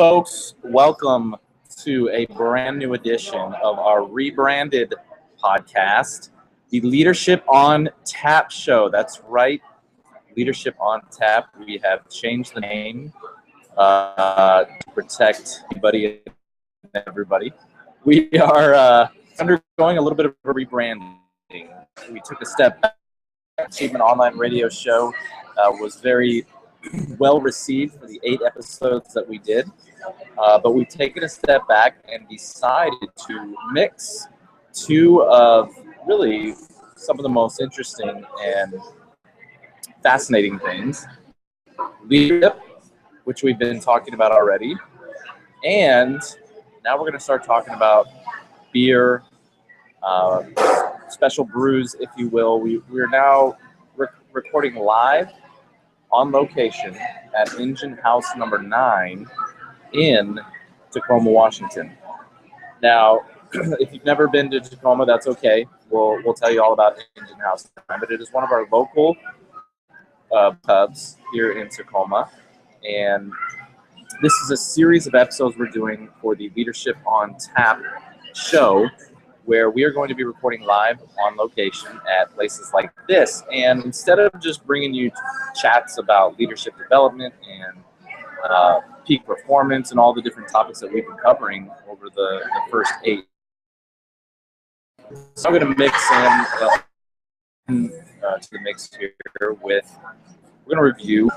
folks. Welcome to a brand new edition of our rebranded podcast, the Leadership on Tap show. That's right, Leadership on Tap. We have changed the name to protect anybody and everybody. We are undergoing a little bit of a rebranding. We took a step back. Achievement Online Radio Show was very well received for the 8 episodes that we did, but we've taken a step back and decided to mix 2 of really some of the most interesting and fascinating things: leadership, which we've been talking about already, and now we're going to start talking about beer, special brews, if you will. We're now recording live on location at Engine House number 9 in Tacoma, Washington. Now, if you've never been to Tacoma, that's okay. We'll tell you all about Engine House 9, but it is one of our local pubs here in Tacoma, and this is a series of episodes we're doing for the Leadership on Tap show, where we are going to be recording live on location at places like this. And instead of just bringing you chats about leadership development and peak performance and all the different topics that we've been covering over the first 8, so I'm going to mix in to the mix here with, we're going to review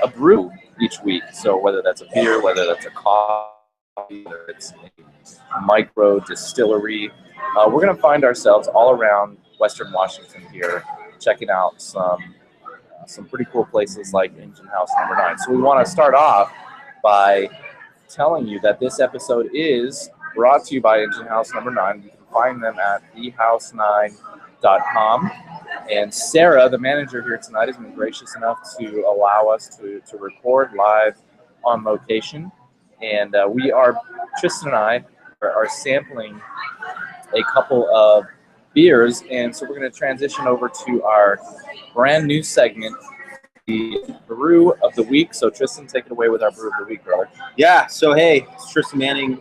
a brew each week. So whether that's a beer, whether that's a coffee, whether it's a micro distillery, we're going to find ourselves all around Western Washington here, checking out some pretty cool places like Engine House number 9. So we want to start off by telling you that this episode is brought to you by Engine House number 9. You can find them at thehouse9.com. And Sarah, the manager here tonight, has been gracious enough to allow us to record live on location. And Tristan and I are sampling a couple of beers, and so we're going to transition over to our brand new segment, the brew of the week. So Tristan, take it away with our brew of the week, brother. Yeah. So hey, it's Tristan Manning.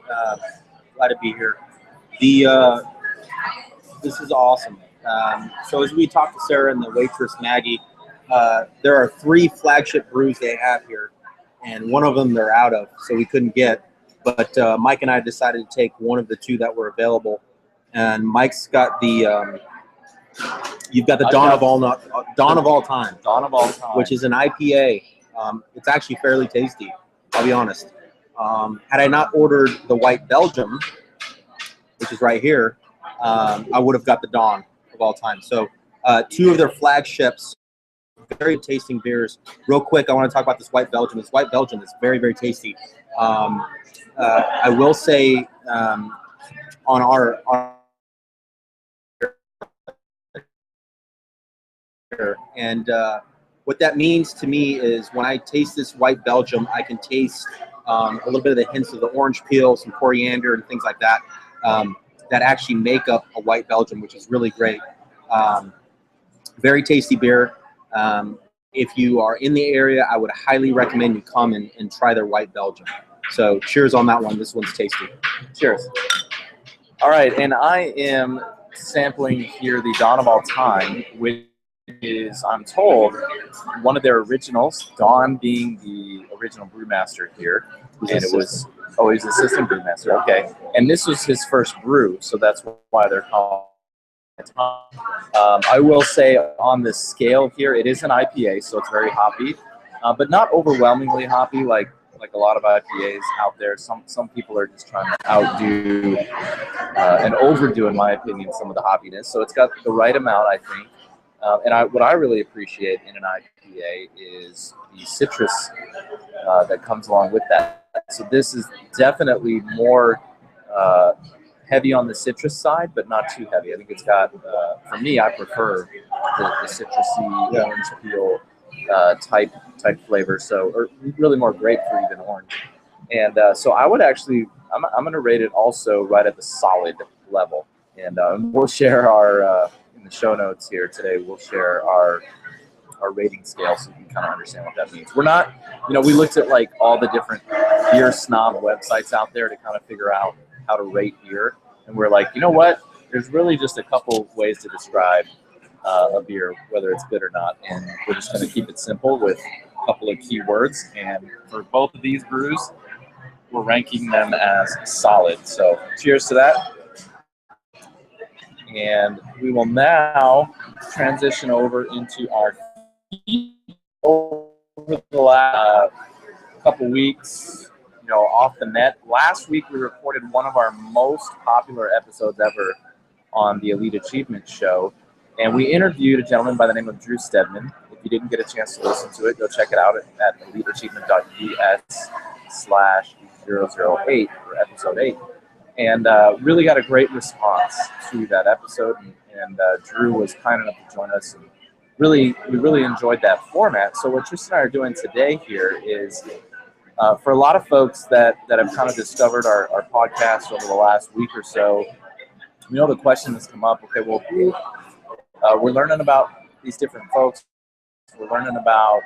Glad to be here. This is awesome. So as we talked to Sarah and the waitress Maggie, there are 3 flagship brews they have here, and one of them they're out of, so we couldn't get. But Mike and I decided to take one of the 2 that were available. And Mike's got the you've got the Dawn of All Time, which is an IPA. It's actually fairly tasty, I'll be honest. Had I not ordered the White Belgium, which is right here, I would have got the Dawn of All Time. So 2 of their flagships, very tasting beers. Real quick, I want to talk about this White Belgium. This White Belgium is very, very tasty. I will say on and what that means to me is when I taste this White Belgium, I can taste a little bit of the hints of the orange peel, some coriander, and things like that, that actually make up a White Belgium, which is really great. Very tasty beer. If you are in the area, I would highly recommend you come and try their White Belgium. So cheers on that one. This one's tasty. Cheers. All right, and I am sampling here the Dawn of All Time, which is, I'm told, one of their originals, Dawn being the original brewmaster here. And it was, he's assistant brewmaster, okay. And this was his first brew, so that's why they're called Dawn. I will say on the scale here, it is an IPA, so it's very hoppy, but not overwhelmingly hoppy like a lot of IPAs out there. Some people are just trying to outdo and overdo, in my opinion, some of the hoppiness. So it's got the right amount, I think. What I really appreciate in an IPA is the citrus that comes along with that. So this is definitely more heavy on the citrus side, but not too heavy. I think it's got, for me, I prefer the citrusy orange peel type flavor. So, or really more grapefruit than orange. And so I would actually, I'm going to rate it also right at the solid level. And we'll share our in the show notes here today. We'll share our our rating scale so you can kind of understand what that means. We're not, we looked at like all the different beer snob websites out there to kind of figure out how to rate beer, and we're like, you know what? There's really just a couple ways to describe a beer, whether it's good or not, and we're just going to keep it simple with a couple of key words. And for both of these brews, we're ranking them as solid. So cheers to that. And we will now transition over into our over the last couple weeks, off the net. Last week we recorded one of our most popular episodes ever on the Elite Achievement Show, and we interviewed a gentleman by the name of Drew Stedman. If you didn't get a chance to listen to it, go check it out at eliteachievement.us/008 for episode 8. And really got a great response to that episode, and Drew was kind enough to join us, and we really enjoyed that format. So what Tristan and I are doing today here is, for a lot of folks that have kind of discovered our podcast over the last week or so, the question has come up, okay, well, we're learning about these different folks, we're learning about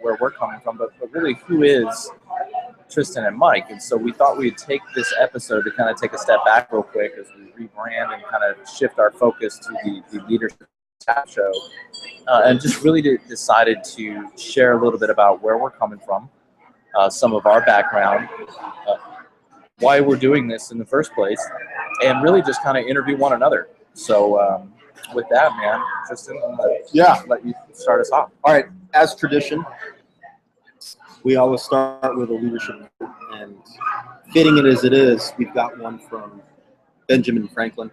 where we're coming from, but really, who is Tristan and Mike? And so we thought we'd take this episode to kind of take a step back real quick as we rebrand and kind of shift our focus to the Leadership Tap Show, and just really decided to share a little bit about where we're coming from, some of our background, why we're doing this in the first place, and really just kind of interview one another. So with that, man, Tristan, I'm going to let you start us off. All right. As tradition, we always start with a leadership quote, and fitting it as it is, we've got one from Benjamin Franklin,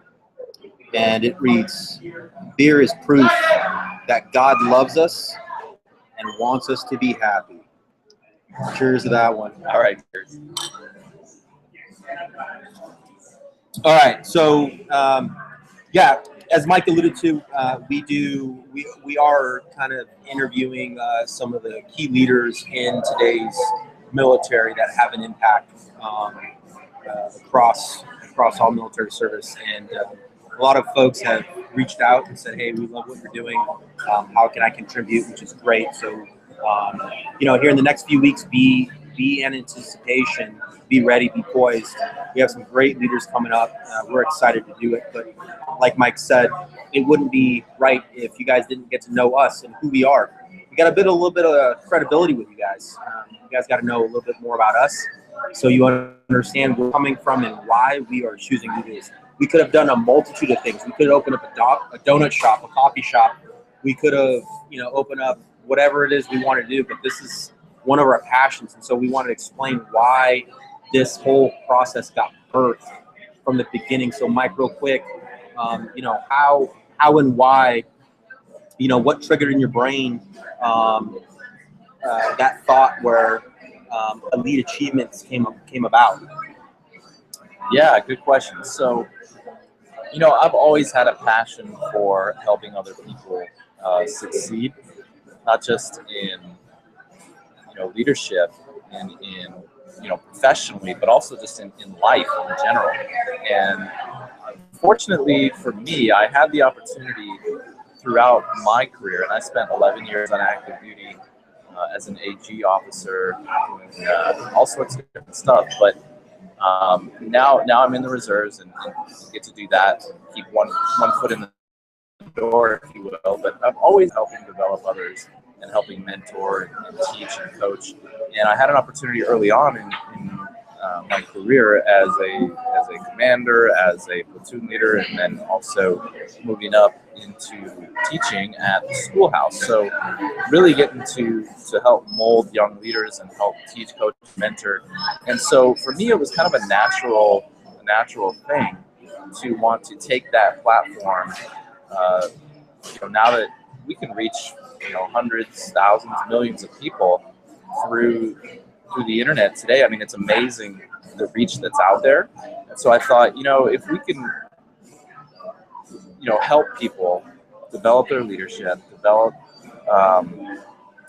and it reads, "Beer is proof that God loves us and wants us to be happy." Cheers to that one. All right. Cheers. All right. So, as Mike alluded to, we are kind of interviewing some of the key leaders in today's military that have an impact across all military service, and a lot of folks have reached out and said, "Hey, we love what you're doing. How can I contribute?" Which is great. So, here in the next few weeks, be in anticipation, be ready, be poised. We have some great leaders coming up. We're excited to do it, but like Mike said, it wouldn't be right if you guys didn't get to know us and who we are. We got a little bit of credibility with you guys. You guys got to know a little bit more about us, so you understand where we're coming from and why we are choosing to do this. We could have done a multitude of things. We could have opened up a donut shop, a coffee shop. We could have, opened up whatever it is we want to do, but this is one of our passions, and so we wanted to explain why this whole process got birthed from the beginning. So, Mike, real quick, how and why, what triggered in your brain that thought where Elite Achievements came about? Yeah, good question. So, I've always had a passion for helping other people succeed, not just in, leadership and in, professionally, but also just in life in general. And fortunately for me, I had the opportunity throughout my career, and I spent 11 years on active duty as an AG officer, doing all sorts of different stuff. But now I'm in the reserves and get to do that, keep one foot in the door, if you will. But I'm always helping develop others and helping mentor and teach and coach. And I had an opportunity early on in my career as a commander, as a platoon leader, and then also moving up into teaching at the schoolhouse. So really getting to help mold young leaders and help teach, coach, mentor. And so for me, it was kind of a natural thing to want to take that platform. Now that we can reach hundreds, thousands, millions of people through the internet today. I mean, it's amazing the reach that's out there. And so I thought, if we can, help people develop their leadership, develop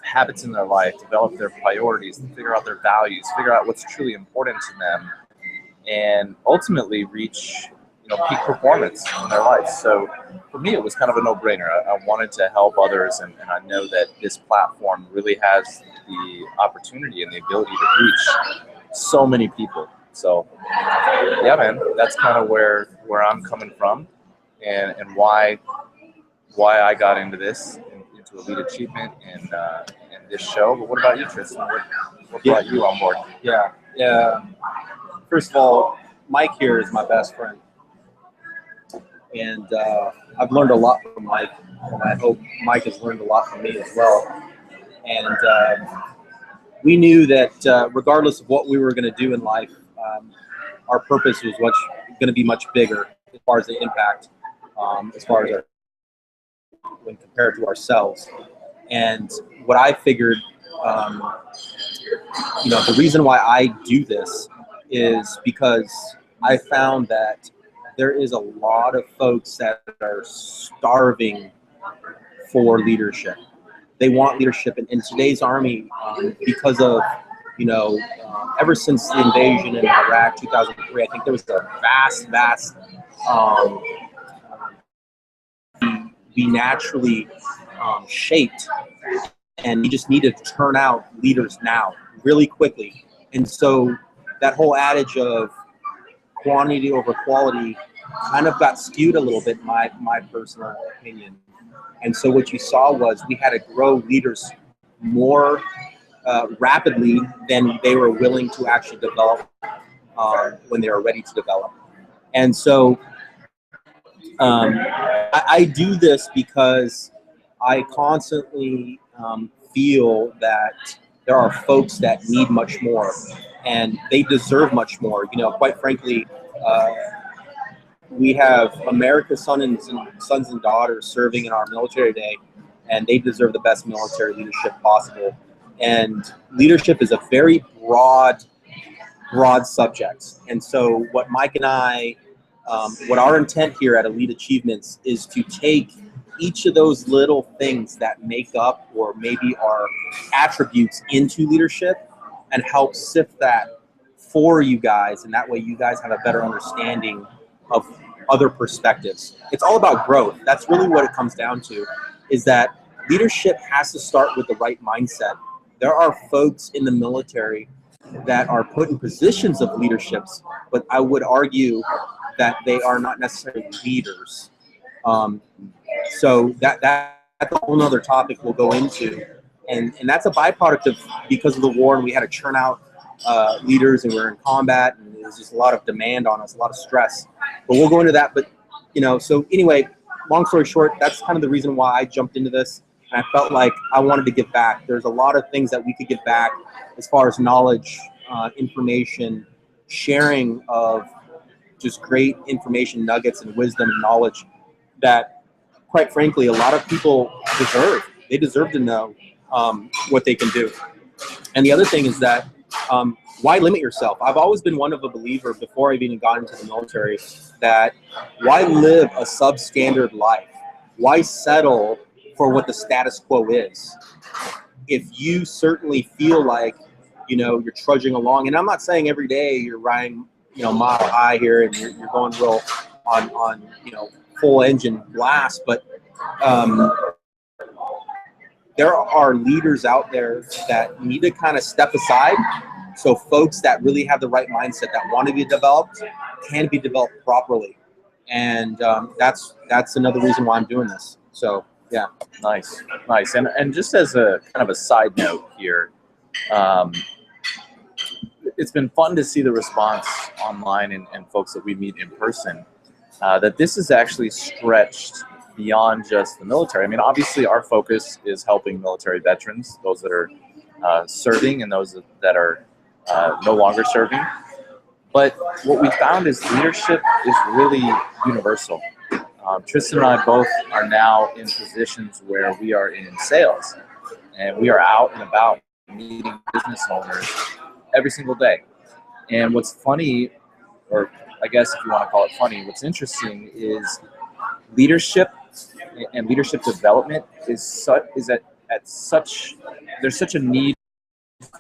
habits in their life, develop their priorities, figure out their values, figure out what's truly important to them, and ultimately reach peak performance in their life. So for me, it was kind of a no-brainer. I wanted to help others, and I know that this platform really has the opportunity and the ability to reach so many people. So yeah, man, that's kind of where I'm coming from, and why I got into this, into Elite Achievement and this show. But what about you, Tristan? What brought you on board? Yeah. First of all, Mike here is my best friend, and I've learned a lot from Mike, and I hope Mike has learned a lot from me as well. And we knew that regardless of what we were going to do in life, our purpose was going to be much bigger as far as the impact, as far as when compared to ourselves. And what I figured, the reason why I do this is because I found that there is a lot of folks that are starving for leadership. They want leadership in today's Army, because of, ever since the invasion in Iraq 2003, I think there was a vast be naturally shaped, and we just need to turn out leaders now really quickly. And so that whole adage of quantity over quality kind of got skewed a little bit, in my personal opinion. And so what you saw was we had to grow leaders more rapidly than they were willing to actually develop when they were ready to develop. And so I do this because I constantly feel that there are folks that need much more, and they deserve much more. Quite frankly, we have America's sons and daughters serving in our military today, and they deserve the best military leadership possible. And leadership is a very broad subject. And so what Mike and I, what our intent here at Elite Achievements is to take each of those little things that make up or maybe are attributes into leadership and help sift that for you guys. And that way you guys have a better understanding of other perspectives. It's all about growth. That's really what it comes down to, is that leadership has to start with the right mindset. There are folks in the military that are put in positions of leaderships, but I would argue that they are not necessarily leaders. So that's a whole nother topic we'll go into. And that's a byproduct of, because of the war, and we had to churn out leaders, and we're in combat, and there's just a lot of demand on us, a lot of stress. But we'll go into that. But, so anyway, long story short, that's kind of the reason why I jumped into this. And I felt like I wanted to give back. There's a lot of things that we could give back as far as knowledge, information, sharing of just great information nuggets and wisdom and knowledge that, quite frankly, a lot of people deserve. They deserve to know what they can do. And the other thing is that why limit yourself? I've always been one of a believer, before I've even gotten into the military, that why live a substandard life? Why settle for what the status quo is? If you certainly feel like, you're trudging along, and I'm not saying every day you're riding, mile high here and you're going real on full engine blast, but there are leaders out there that need to kind of step aside. So folks that really have the right mindset, that want to be developed, can be developed properly. And that's another reason why I'm doing this. So, yeah. Nice. And just as a kind of a side note here, it's been fun to see the response online and folks that we meet in person, that this is actually stretched beyond just the military. I mean, obviously our focus is helping military veterans, those that are serving and those that are no longer serving. But what we found is leadership is really universal. Tristan and I both are now in positions where we are in sales, and we are out and about meeting business owners every single day. And what's funny, or I guess if you want to call it funny, what's interesting is leadership and leadership development there's such a need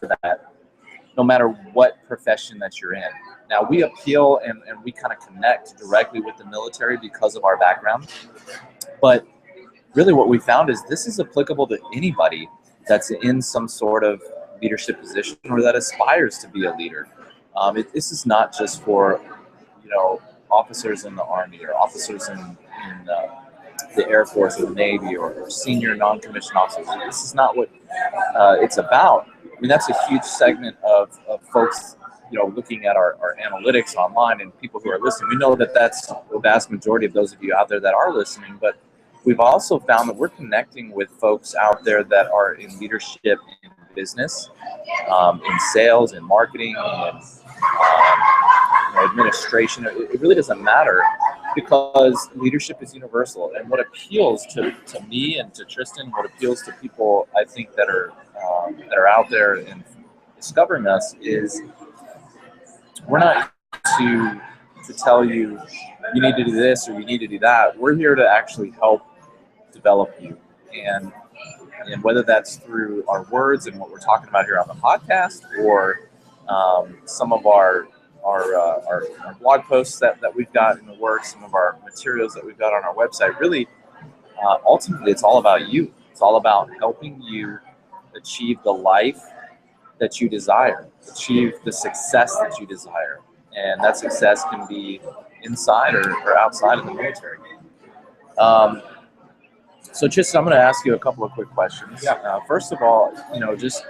for that no matter what profession that you're in. Now, we appeal and we kind of connect directly with the military because of our background. But really what we found is this is applicable to anybody that's in some sort of leadership position or that aspires to be a leader. This is not just for, officers in the Army or officers in the Air Force or the Navy or senior non-commissioned officers. This is not what it's about. I mean, that's a huge segment of folks, looking at our analytics online and people who are listening. We know that that's the vast majority of those of you out there that are listening, but we've also found that we're connecting with folks out there that are in leadership in business, in sales, in marketing, in administration. It really doesn't matter because leadership is universal. And what appeals to me and to Tristan, what appeals to people I think that are out there and discovering us is we're not to tell you you need to do this or you need to do that. We're here to actually help develop you, and whether that's through our words and what we're talking about here on the podcast, or some of our blog posts that we've got in the works, some of our materials that we've got on our website. Really, ultimately, it's all about you. It's all about helping you achieve the life that you desire, achieve the success that you desire, and that success can be inside or outside of the military. So Tristan, I'm going to ask you a couple of quick questions. Yeah. First of all, just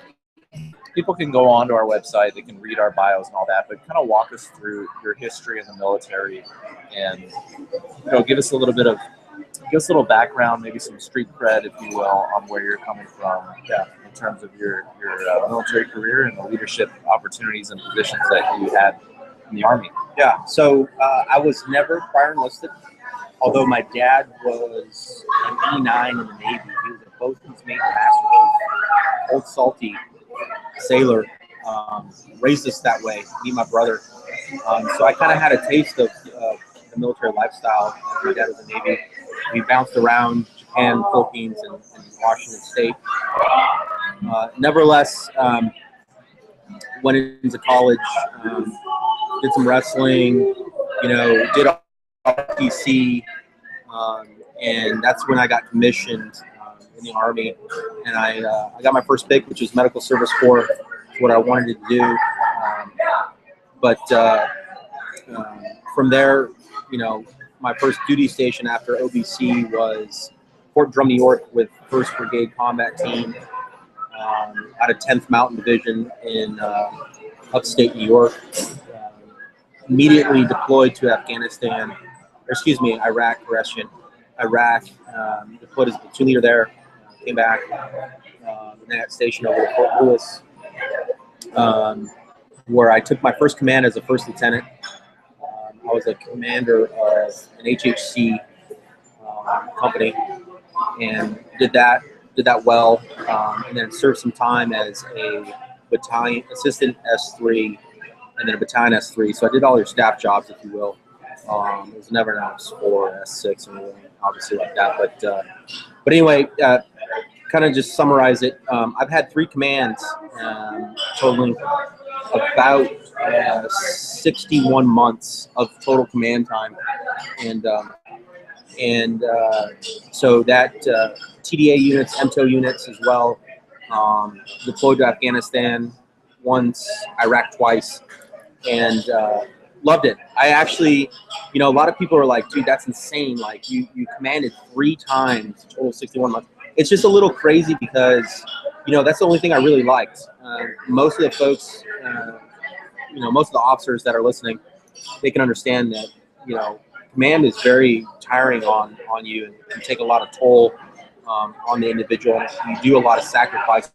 people can go onto our website, they can read our bios and all that, but kind of walk us through your history in the military and, give us a little background, maybe some street cred, if you will, on where you're coming from in terms of your military career and the leadership opportunities and positions that you had in the Army. Yeah, so I was never prior enlisted, although my dad was an E9 in the Navy. He was a boatswain's mate master chief, old salty sailor, raised us that way, me and my brother. So I kind of had a taste of the military lifestyle. My dad was in the Navy. We bounced around Japan, Philippines, and Washington State. Nevertheless, went into college, did some wrestling, did RTC, and that's when I got commissioned in the Army, and I got my first pick, which was Medical Service Corps, what I wanted to do. But from there, my first duty station after OBC was Fort Drum, New York, with 1st Brigade Combat Team out of 10th Mountain Division in upstate New York. Immediately deployed to Iraq, deployed as a platoon leader there, came back, and then got stationed over at Fort Lewis, where I took my first command as a first lieutenant. I was a commander of an HHC company, and did that well, and then served some time as a battalion assistant S3, and then a battalion S3. So I did all your staff jobs, if you will. It was never an S4, S6, or anything, obviously like that. But anyway, kind of just summarize it. I've had 3 commands, totaling about 61 months of total command time, and so that TDA units, MTO units as well. Deployed to Afghanistan once, Iraq twice, and loved it. I actually, a lot of people are like, dude, that's insane. Like you commanded 3 times, total 61 months. It's just a little crazy because, that's the only thing I really liked. Most of the folks, most of the officers that are listening, they can understand that, command is very tiring on you, and can take a lot of toll on the individual. You do a lot of sacrifice.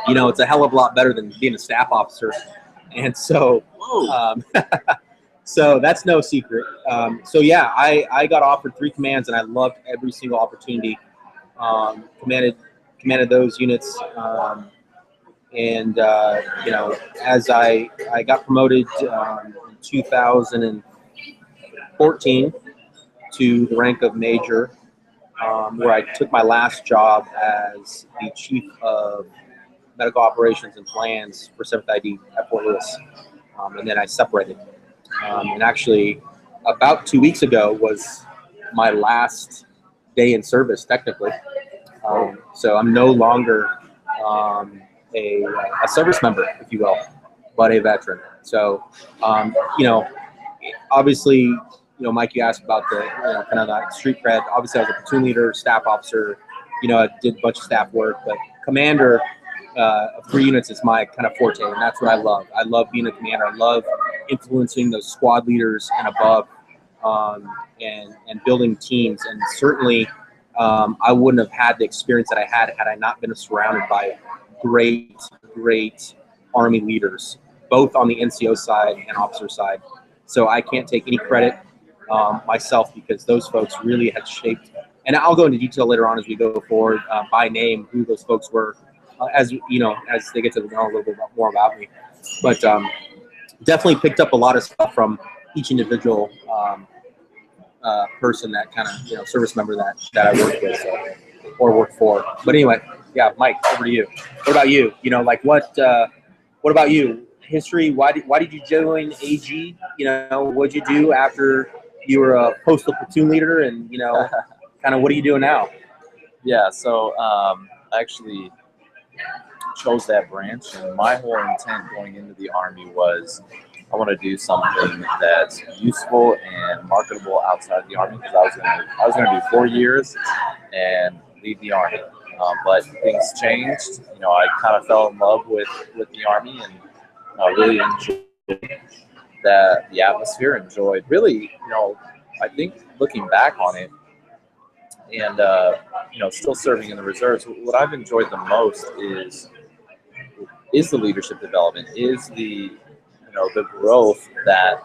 It's a hell of a lot better than being a staff officer. And so, so that's no secret. So yeah, I got offered 3 commands, and I loved every single opportunity. Commanded those units, and as I got promoted in 2014 to the rank of major, where I took my last job as the chief of medical operations and plans for 7th ID at Fort Lewis, and then I separated. And actually, about 2 weeks ago was my last day in service, technically. So I'm no longer a service member, if you will, but a veteran. So, obviously, Mike, you asked about the kind of that street cred. Obviously, I was a platoon leader, staff officer. I did a bunch of staff work, but commander of 3 units is my kind of forte, and that's what I love. I love being a commander. I love influencing those squad leaders and above, and building teams. And certainly, I wouldn't have had the experience that I had I not been surrounded by great Army leaders, both on the NCO side and officer side. So I can't take any credit myself, because those folks really had shaped, and I'll go into detail later on as we go forward by name who those folks were, as they get to know a little bit more about me. But definitely picked up a lot of stuff from each individual person, that kind of service member that I worked with, or worked for. But anyway, yeah, Mike, over to you. What about you? What about you? History. Why did you join AG? What'd you do after you were a postal platoon leader, and kind of what are you doing now? Yeah, so I actually chose that branch, and my whole intent going into the Army was I want to do something that's useful and marketable outside the Army, because I was gonna do 4 years and leave the Army. But things changed. I kind of fell in love with the Army, and really enjoyed the atmosphere. Enjoyed really, I think looking back on it, and still serving in the reserves, what I've enjoyed the most is the leadership development, is the the growth that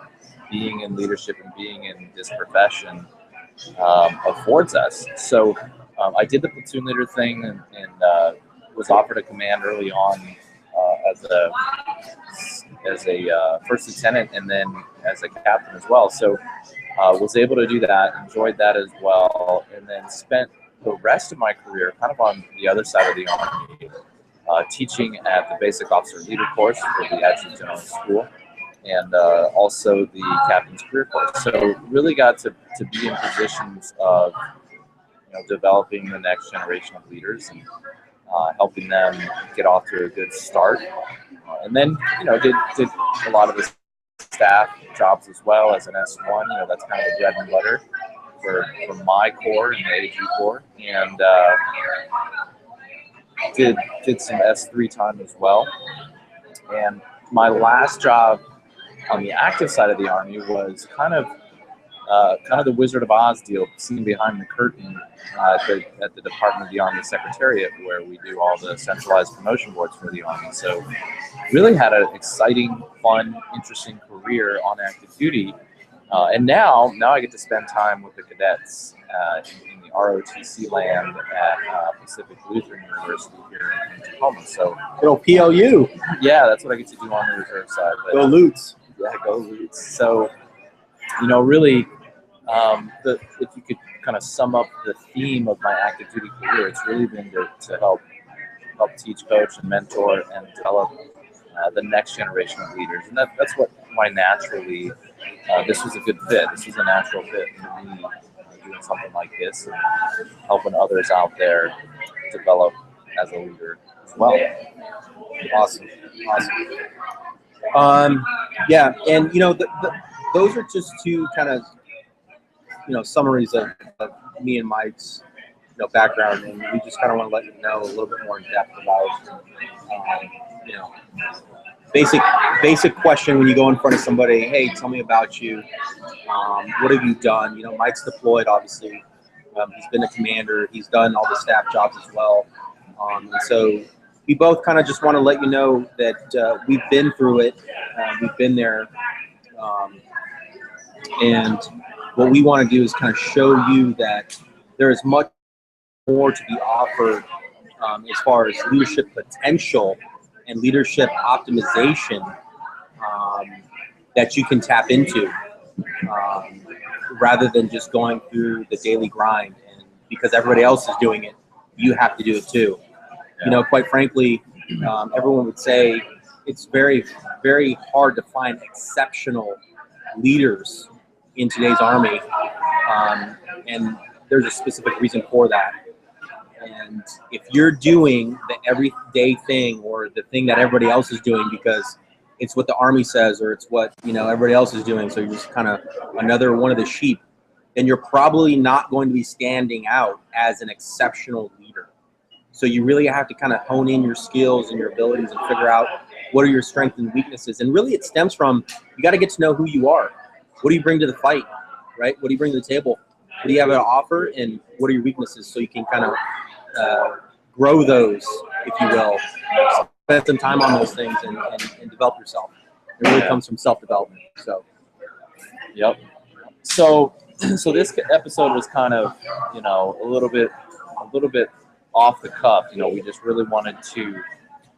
being in leadership and being in this profession affords us. So I did the platoon leader thing, and was offered a command early on as a first lieutenant, and then as a captain as well. So was able to do that, enjoyed that as well, and then spent the rest of my career kind of on the other side of the Army, teaching at the Basic Officer Leader course for the Adjutant General School, and also the Captain's Career course. So really got to be in positions of developing the next generation of leaders, and helping them get off to a good start. And then did a lot of the staff jobs as well as an S1. That's kind of the bread and butter for my corps and the AG corps, and did some S3 time as well. And my last job on the active side of the Army was kind of the Wizard of Oz deal, seen behind the curtain at the Department of the Army Secretariat, where we do all the centralized promotion boards for the Army. So really had an exciting, fun, interesting career on active duty. And now I get to spend time with the cadets in the ROTC land at Pacific Lutheran University here in Tacoma. So Little PLU. Yeah, that's what I get to do on the reserve side. But, go Lutes. Yeah, go Lutes. So, really, if you could kind of sum up the theme of my active duty career, it's really been to help teach, coach, and mentor, and develop the next generation of leaders. And that's why naturally this was a good fit. This was a natural fit for me, doing something like this and helping others out there develop as a leader as well. Awesome. Yeah, and those are just two kind of summaries of me and Mike's background, and we just kind of want to let you know a little bit more in depth about basic question when you go in front of somebody. Hey, tell me about you. What have you done? Mike's deployed, obviously. He's been a commander. He's done all the staff jobs as well. And so we both kind of just want to let you know that we've been through it. We've been there. And what we want to do is kind of show you that there is much more to be offered as far as leadership potential and leadership optimization that you can tap into, rather than just going through the daily grind. And because everybody else is doing it, you have to do it too. Yeah. Quite frankly, everyone would say it's very, very hard to find exceptional leaders in today's Army, and there's a specific reason for that. And if you're doing the everyday thing or the thing that everybody else is doing because it's what the Army says or it's what everybody else is doing, so you're just kind of another one of the sheep, then you're probably not going to be standing out as an exceptional leader. So you really have to kind of hone in your skills and your abilities and figure out what are your strengths and weaknesses. And really it stems from, you got to get to know who you are. What do you bring to the fight, right? What do you bring to the table? What do you have to offer, and what are your weaknesses, so you can kind of grow those, if you will. Spend some time on those things and develop yourself. It really comes from self-development. So, yep. So this episode was kind of, a little bit off the cuff. We just really wanted to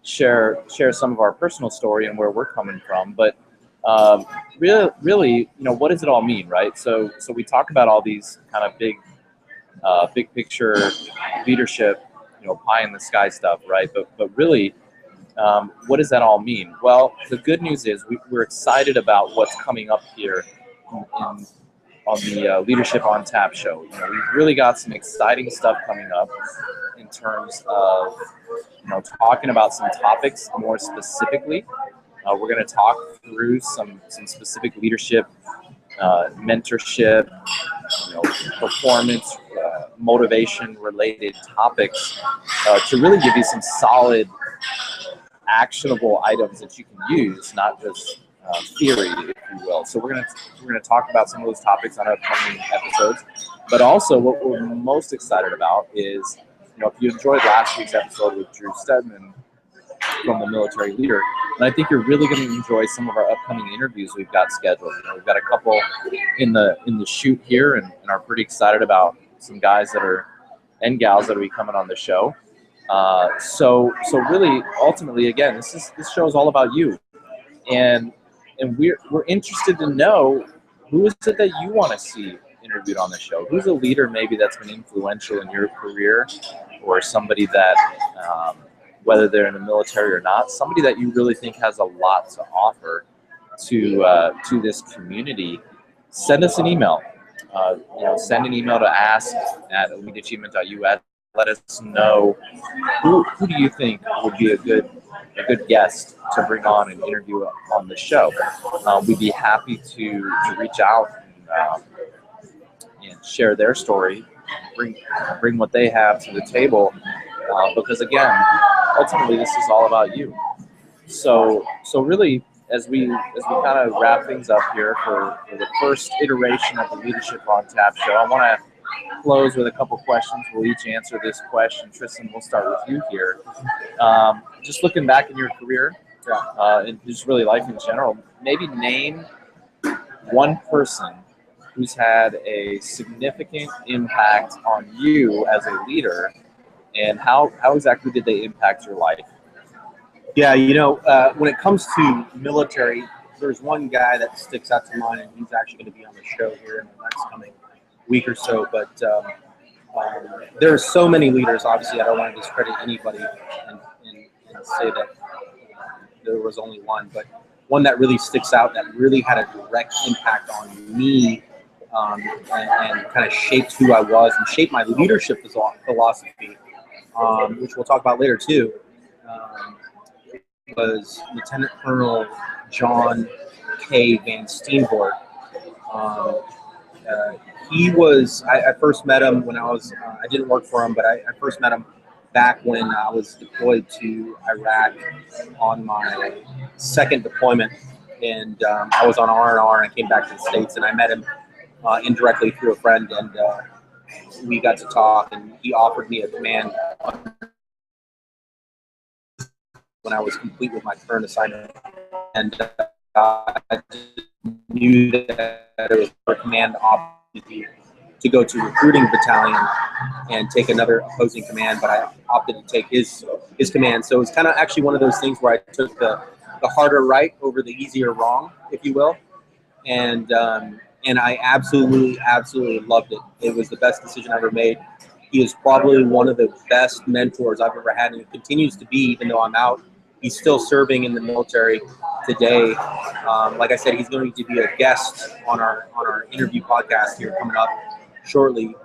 share some of our personal story and where we're coming from. But really, what does it all mean, right? So we talk about all these kind of big picture leadership, pie in the sky stuff, right? But really, what does that all mean? Well, the good news is we're excited about what's coming up here on the Leadership on Tap show. We've really got some exciting stuff coming up in terms of talking about some topics more specifically. We're going to talk through some specific leadership, mentorship, performance, motivation related topics to really give you some solid, actionable items that you can use, not just theory, if you will. So we're gonna talk about some of those topics on upcoming episodes. But also, what we're most excited about is, if you enjoyed last week's episode with Drew Stedman from The Military Leader, and I think you're really going to enjoy some of our upcoming interviews we've got scheduled. We've got a couple in the shoot here, and are pretty excited about some guys and gals that will be coming on the show. So really, ultimately, again, this show is all about you, and we're interested to know, who is it that you want to see interviewed on the show? Who's a leader maybe that's been influential in your career, or somebody that whether they're in the military or not, somebody that you really think has a lot to offer to this community. Send us an email. Send an email to ask@eliteachievement.us. Let us know who do you think would be a good guest to bring on and interview on the show. We'd be happy to reach out and share their story, bring what they have to the table, because again, ultimately this is all about you. So really, as we kind of wrap things up here for the first iteration of the Leadership on Tap show, I want to close with a couple questions. We'll each answer this question. Tristan, we'll start with you here. Just looking back in your career, and just really life in general, maybe name one person who's had a significant impact on you as a leader, and how exactly did they impact your life? Yeah, when it comes to military, there's one guy that sticks out to mind, and he's actually going to be on the show here in the next coming week or so. But there are so many leaders. Obviously, I don't want to discredit anybody and say that there was only one, but one that really sticks out, that really had a direct impact on me, and kind of shaped who I was and shaped my leadership philosophy, which we'll talk about later too. Was Lieutenant Colonel John K. Van Steenvoort. He was, I first met him when I was, I didn't work for him, but I first met him back when I was deployed to Iraq on my second deployment. And I was on R&R, and I came back to the States, and I met him indirectly through a friend, and we got to talk, and he offered me a command when I was complete with my current assignment. And I knew that it was a command opportunity to go to recruiting battalion and take another opposing command, but I opted to take his command. So it was kind of actually one of those things where I took the harder right over the easier wrong, if you will. And I absolutely loved it. It was the best decision I ever made. He is probably one of the best mentors I've ever had, and he continues to be, even though I'm out. He's still serving in the military today. Like I said, he's going to be a guest on our interview podcast here coming up shortly.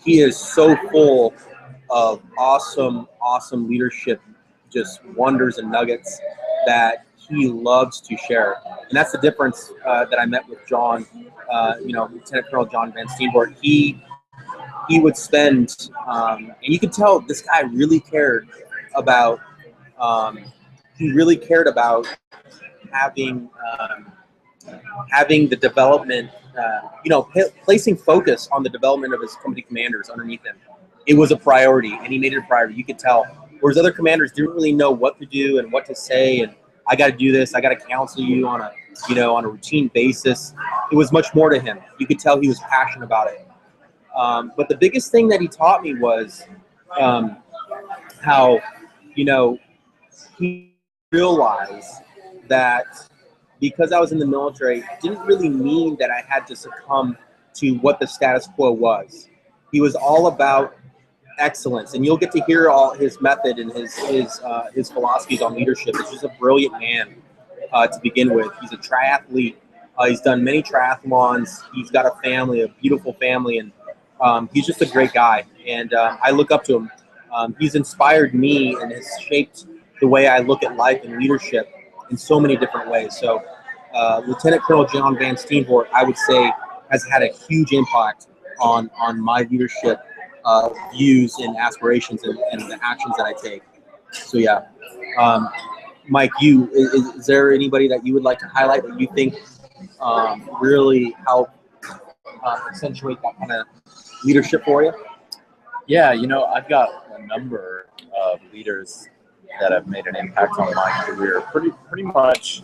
He is so full of awesome leadership, just wonders and nuggets that he loves to share. And that's the difference that I met with John, Lieutenant Colonel John Van Steenvoort. He would spend, and you could tell this guy really cared about, having the development, placing focus on the development of his company commanders underneath him. It was a priority, and he made it a priority. You could tell. Whereas other commanders didn't really know what to do and what to say, and I got to do this, I got to counsel you on a routine basis. It was much more to him. You could tell he was passionate about it. But the biggest thing that he taught me was how, he realized that because I was in the military, it didn't really mean that I had to succumb to what the status quo was. He was all about excellence, and you'll get to hear all his method and his philosophies on leadership. He's just a brilliant man to begin with. He's a triathlete. He's done many triathlons. He's got a family, a beautiful family, and he's just a great guy. And I look up to him. He's inspired me and has shaped the way I look at life and leadership in so many different ways. So Lieutenant Colonel John Van Steenvoort, I would say, has had a huge impact on my leadership views and aspirations and the actions that I take. So yeah, Mike, is there anybody that you would like to highlight that you think really help accentuate that kind of leadership for you? Yeah, I've got a number of leaders that have made an impact on my career. Pretty much,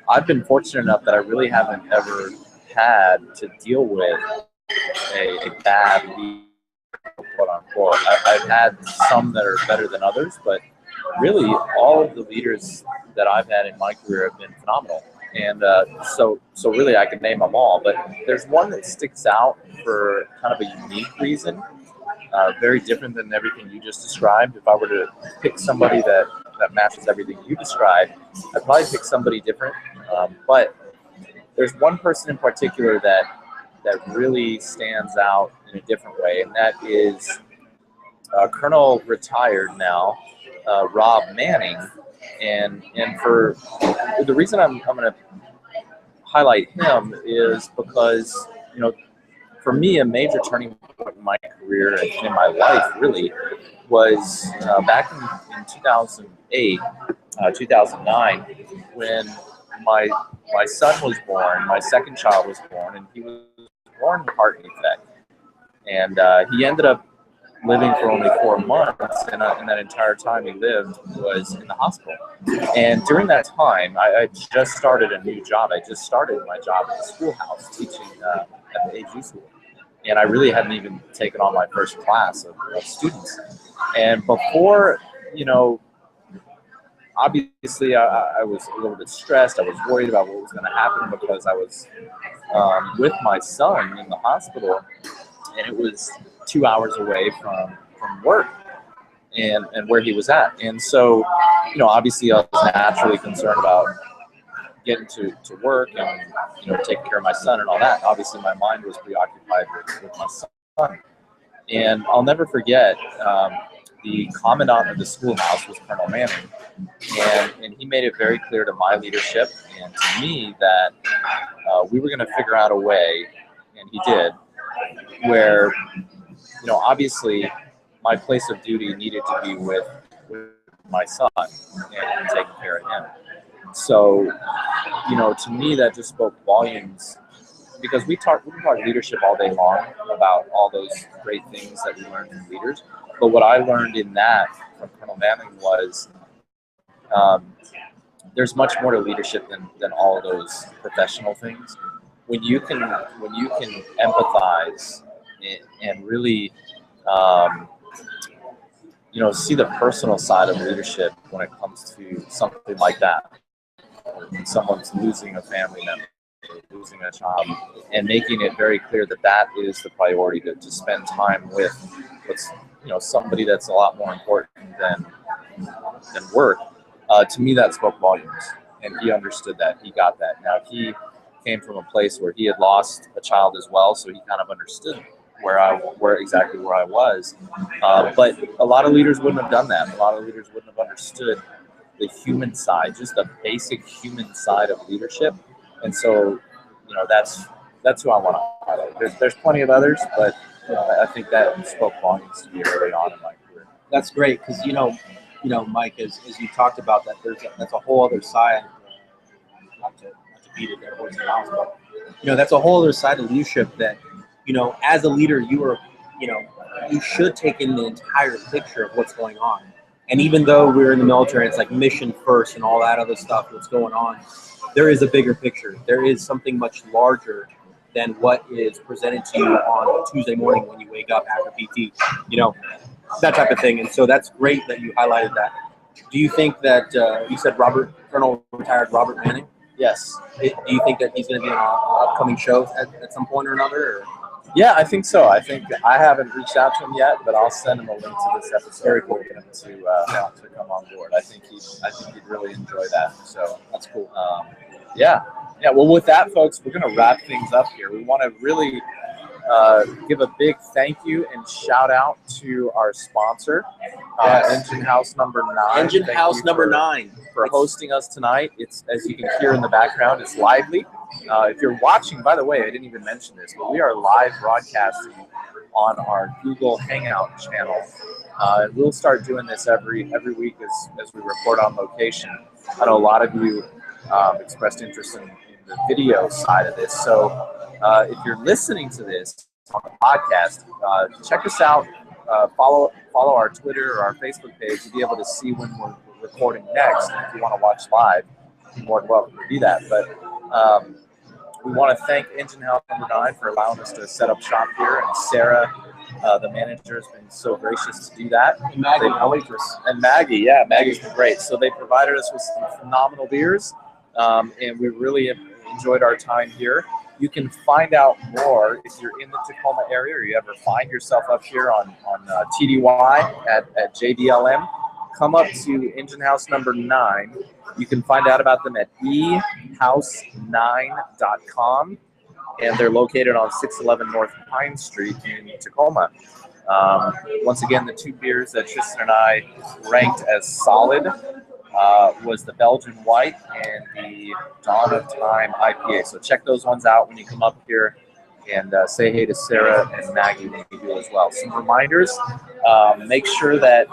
I've been fortunate enough that I really haven't ever had to deal with a bad leader, quote unquote. I've had some that are better than others, but really all of the leaders that I've had in my career have been phenomenal. And so really I could name them all, but there's one that sticks out for kind of a unique reason, very different than everything you just described. If I were to pick somebody that matches everything you described, I'd probably pick somebody different. But there's one person in particular that really stands out in a different way, and that is Colonel retired now, Rob Manning. And for the reason I'm going to highlight him is because, for me, a major turning point in my career and in my life really was back in 2008, 2009, when my son was born, my second child was born, and he was born with a heart defect. And he ended up living for only 4 months, and that entire time he lived was in the hospital. And during that time, I just started a new job. I just started my job at the schoolhouse teaching at the AG school. And I really hadn't even taken on my first class of students. And before, obviously I was a little bit stressed. I was worried about what was going to happen because I was with my son in the hospital, and it was 2 hours away from work and where he was at. And so, obviously I was naturally concerned about getting to work and, taking care of my son and all that. Obviously my mind was preoccupied with my son. And I'll never forget, the commandant of the schoolhouse was Colonel Manning. And he made it very clear to my leadership and to me that we were going to figure out a way, and he did, where obviously my place of duty needed to be with my son and taking care of him. So, to me that just spoke volumes, because we can talk leadership all day long about all those great things that we learned from leaders. But what I learned in that from Colonel Manning was there's much more to leadership than all of those professional things. When you can empathize and really, see the personal side of leadership when it comes to something like that. When someone's losing a family member, losing a child, and making it very clear that is the priority, to spend time with somebody that's a lot more important than work. To me, that spoke volumes, and he understood that. He got that. Now he came from a place where he had lost a child as well, so he kind of understood exactly where I was. But a lot of leaders wouldn't have done that. A lot of leaders wouldn't have understood the human side, just the basic human side of leadership. And so, that's who I want to highlight. There's plenty of others, but I think that spoke volumes to me early on in my career. That's great because Mike, as you talked about that, that's a whole other side. Not to beat it there, horse and house, but that's a whole other side of leadership that as a leader you should take in the entire picture of what's going on. And even though we're in the military, it's like mission first and all that other stuff that's going on. There is a bigger picture. There is something much larger than what is presented to you on Tuesday morning when you wake up after PT. That type of thing. And so that's great that you highlighted that. Do you think that you said Colonel retired Robert Manning? Yes. Do you think that he's going to be on upcoming shows at some point or another? Or? Yeah, I think so. I think I haven't reached out to him yet, but I'll send him a link to this episode. Very cool. For him to come on board. I think he'd really enjoy that. So that's cool. Yeah. Well, with that, folks, we're going to wrap things up here. We want to really give a big thank you and shout out to our sponsor, Engine House Number 9. Engine House Number 9 for hosting us tonight. It's, as you can hear in the background, it's lively. If you're watching, by the way, I didn't even mention this, but we are live broadcasting on our Google Hangout channel. And we'll start doing this every week as we report on location. I know a lot of you expressed interest in the video side of this. So if you're listening to this on the podcast, check us out. Follow our Twitter or our Facebook page to be able to see when we're recording next. And if you want to watch live, you're more than welcome to do that. But we want to thank Engine House Number 9 for allowing us to set up shop here, and Sarah, the manager, has been so gracious to do that. And Maggie, our waitress. And Maggie, Maggie's been great. So they provided us with some phenomenal beers, and we really enjoyed our time here. You can find out more if you're in the Tacoma area or you ever find yourself up here on TDY at JDLM. Come up to Engine House Number 9. You can find out about them at ehouse9.com, and they're located on 611 North Pine Street in Tacoma. Once again, the two beers that Tristan and I ranked as solid was the Belgian White and the Dawn of Time IPA. So check those ones out when you come up here, and say hey to Sarah and Maggie when you do as well. Some reminders, make sure that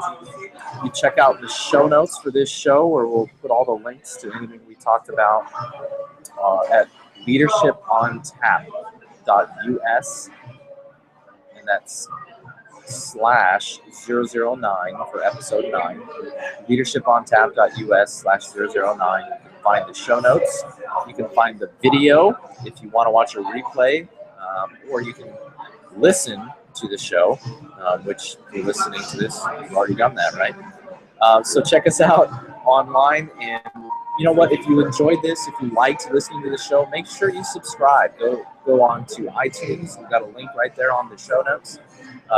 you check out the show notes for this show, where we'll put all the links to anything we talked about at leadershipontap.us, and that's /009 for episode 9, leadershipontap.us /009. You can find the show notes. You can find the video if you want to watch a replay, or you can listen to the show, which if you're listening to this, you've already done that, right? So check us out online, and you know what? If you enjoyed this, if you liked listening to the show, make sure you subscribe. Go on to iTunes. We've got a link right there on the show notes.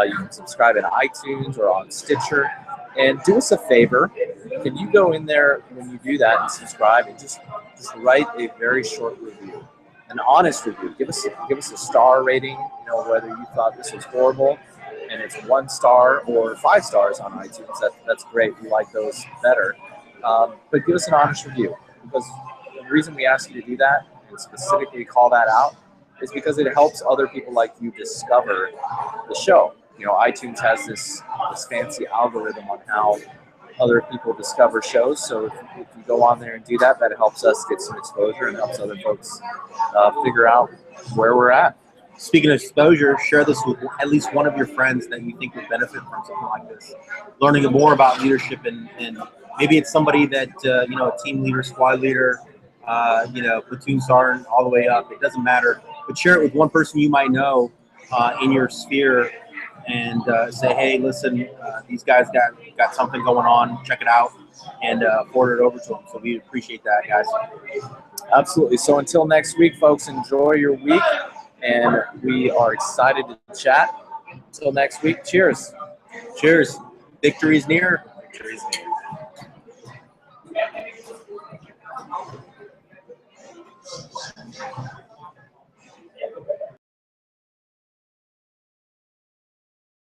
You can subscribe in iTunes or on Stitcher. And do us a favor. Can you go in there when you do that and subscribe and just write a very short review, an honest review. Give us a star rating. Whether you thought this was horrible and it's 1 star or 5 stars on iTunes. That's great. We like those better. But give us an honest review, because the reason we ask you to do that and specifically call that out is because it helps other people like you discover the show. iTunes has this fancy algorithm on how other people discover shows. So if you go on there and do that, that helps us get some exposure and helps other folks figure out where we're at. Speaking of exposure, share this with at least one of your friends that you think would benefit from something like this. Learning more about leadership, and maybe it's somebody that, a team leader, squad leader, platoon sergeant, all the way up. It doesn't matter. But share it with one person you might know in your sphere, and say, hey, listen, these guys got something going on. Check it out, and forward it over to them. So we appreciate that, guys. Absolutely. So until next week, folks, enjoy your week, and we are excited to chat. Until next week, cheers. Cheers. Victory's near. Victory's near.